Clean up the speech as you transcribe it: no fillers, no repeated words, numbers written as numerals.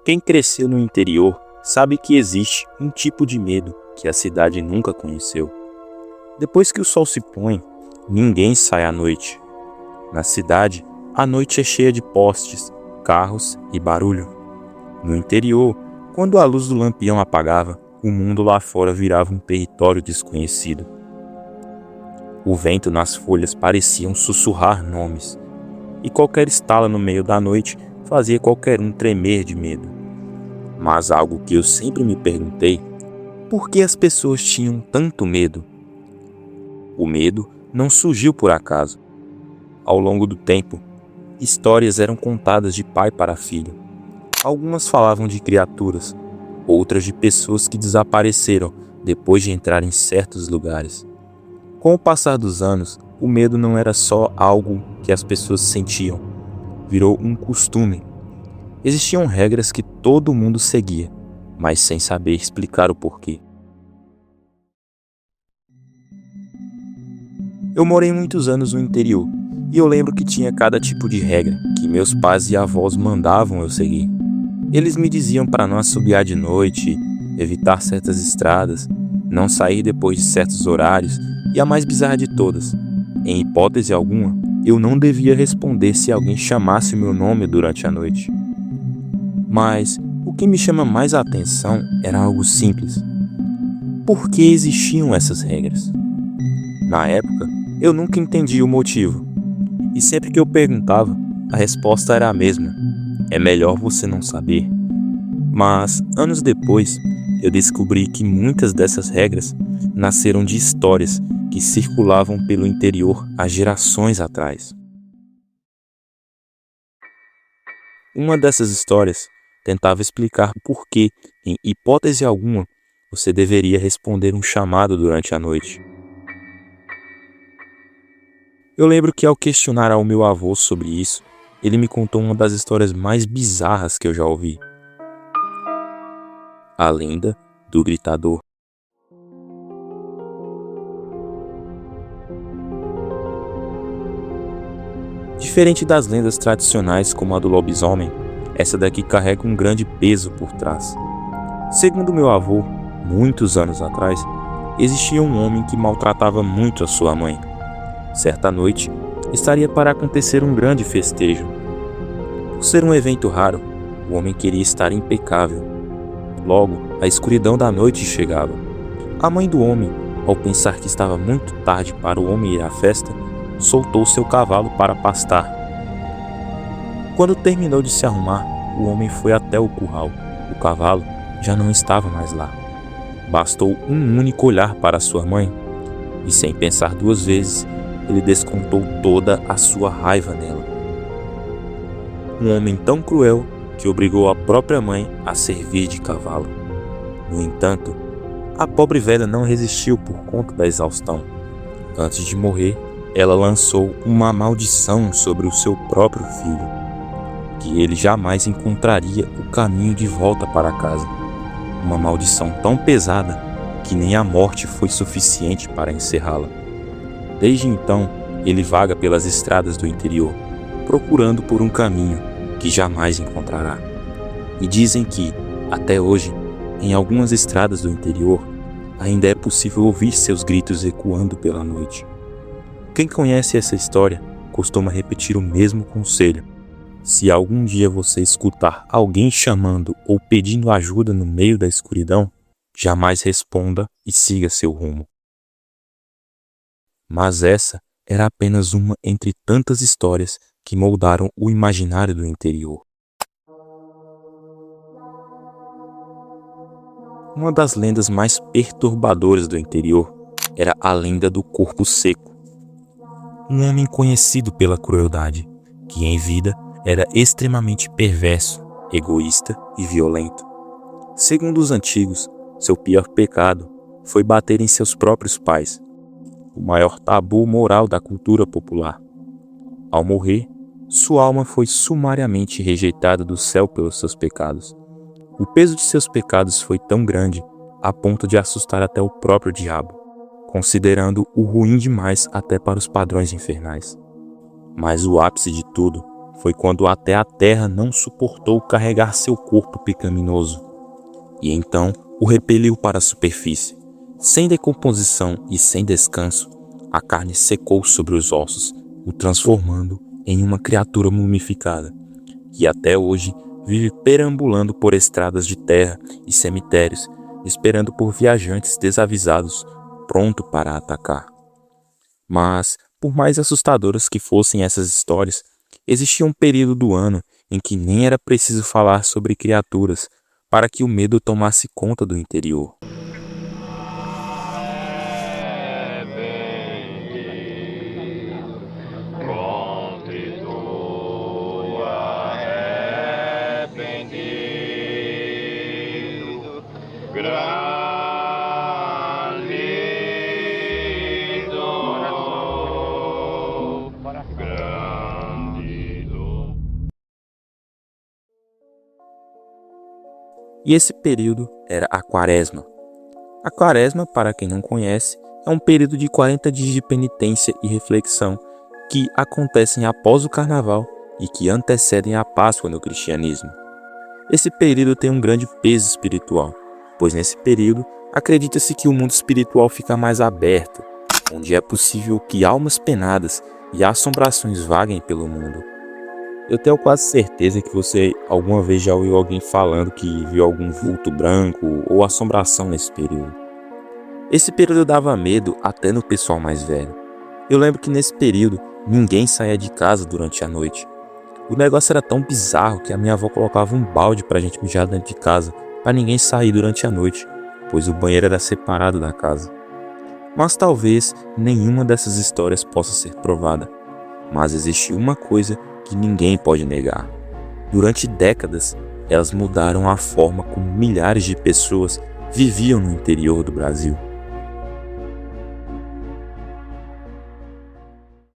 Quem cresceu no interior sabe que existe um tipo de medo que a cidade nunca conheceu. Depois que o sol se põe, ninguém sai à noite. Na cidade, a noite é cheia de postes, carros e barulho. No interior, quando a luz do lampião apagava, o mundo lá fora virava um território desconhecido. O vento nas folhas parecia sussurrar nomes, e qualquer estalo no meio da noite fazia qualquer um tremer de medo. Mas algo que eu sempre me perguntei, por que as pessoas tinham tanto medo? O medo não surgiu por acaso. Ao longo do tempo, histórias eram contadas de pai para filho. Algumas falavam de criaturas, outras de pessoas que desapareceram depois de entrar em certos lugares. Com o passar dos anos, o medo não era só algo que as pessoas sentiam, virou um costume. Existiam regras que todo mundo seguia, mas sem saber explicar o porquê. Eu morei muitos anos no interior, e eu lembro que tinha cada tipo de regra que meus pais e avós mandavam eu seguir. Eles me diziam para não assobiar de noite, evitar certas estradas, não sair depois de certos horários e a mais bizarra de todas. Em hipótese alguma, eu não devia responder se alguém chamasse meu nome durante a noite. Mas o que me chama mais a atenção era algo simples. Por que existiam essas regras? Na época, eu nunca entendi o motivo. E sempre que eu perguntava, a resposta era a mesma. É melhor você não saber. Mas, anos depois, eu descobri que muitas dessas regras nasceram de histórias que circulavam pelo interior há gerações atrás. Uma dessas histórias tentava explicar por que, em hipótese alguma, você deveria responder um chamado durante a noite. Eu lembro que ao questionar ao meu avô sobre isso, ele me contou uma das histórias mais bizarras que eu já ouvi. A lenda do gritador. Diferente das lendas tradicionais como a do lobisomem, essa daqui carrega um grande peso por trás. Segundo meu avô, muitos anos atrás, existia um homem que maltratava muito a sua mãe. Certa noite, estaria para acontecer um grande festejo. Por ser um evento raro, o homem queria estar impecável. Logo, a escuridão da noite chegava. A mãe do homem, ao pensar que estava muito tarde para o homem ir à festa, soltou seu cavalo para pastar. Quando terminou de se arrumar, o homem foi até o curral. O cavalo já não estava mais lá. Bastou um único olhar para sua mãe, e sem pensar duas vezes, ele descontou toda a sua raiva nela. Um homem tão cruel que obrigou a própria mãe a servir de cavalo. No entanto, a pobre velha não resistiu por conta da exaustão. Antes de morrer, ela lançou uma maldição sobre o seu próprio filho, que ele jamais encontraria o caminho de volta para casa. Uma maldição tão pesada que nem a morte foi suficiente para encerrá-la. Desde então, ele vaga pelas estradas do interior, procurando por um caminho que jamais encontrará. E dizem que, até hoje, em algumas estradas do interior, ainda é possível ouvir seus gritos ecoando pela noite. Quem conhece essa história costuma repetir o mesmo conselho. Se algum dia você escutar alguém chamando ou pedindo ajuda no meio da escuridão, jamais responda e siga seu rumo. Mas essa era apenas uma entre tantas histórias que moldaram o imaginário do interior. Uma das lendas mais perturbadoras do interior era a lenda do corpo seco. Um homem conhecido pela crueldade, que em vida era extremamente perverso, egoísta e violento. Segundo os antigos, seu pior pecado foi bater em seus próprios pais, o maior tabu moral da cultura popular. Ao morrer, sua alma foi sumariamente rejeitada do céu pelos seus pecados. O peso de seus pecados foi tão grande a ponto de assustar até o próprio diabo, considerando-o ruim demais até para os padrões infernais. Mas o ápice de tudo foi quando até a terra não suportou carregar seu corpo pecaminoso, e então o repeliu para a superfície. Sem decomposição e sem descanso, a carne secou sobre os ossos, o transformando em uma criatura mumificada, que até hoje vive perambulando por estradas de terra e cemitérios, esperando por viajantes desavisados, pronto para atacar. Mas, por mais assustadoras que fossem essas histórias, existia um período do ano em que nem era preciso falar sobre criaturas para que o medo tomasse conta do interior. E esse período era a Quaresma. A Quaresma, para quem não conhece, é um período de 40 dias de penitência e reflexão que acontecem após o Carnaval e que antecedem a Páscoa no cristianismo. Esse período tem um grande peso espiritual, pois nesse período acredita-se que o mundo espiritual fica mais aberto, onde é possível que almas penadas e assombrações vaguem pelo mundo. Eu tenho quase certeza que você alguma vez já ouviu alguém falando que viu algum vulto branco ou assombração nesse período. Esse período dava medo até no pessoal mais velho. Eu lembro que nesse período ninguém saía de casa durante a noite. O negócio era tão bizarro que a minha avó colocava um balde pra gente mijar dentro de casa, para ninguém sair durante a noite, pois o banheiro era separado da casa. Mas talvez nenhuma dessas histórias possa ser provada. Mas existe uma coisa que ninguém pode negar. Durante décadas, elas mudaram a forma como milhares de pessoas viviam no interior do Brasil.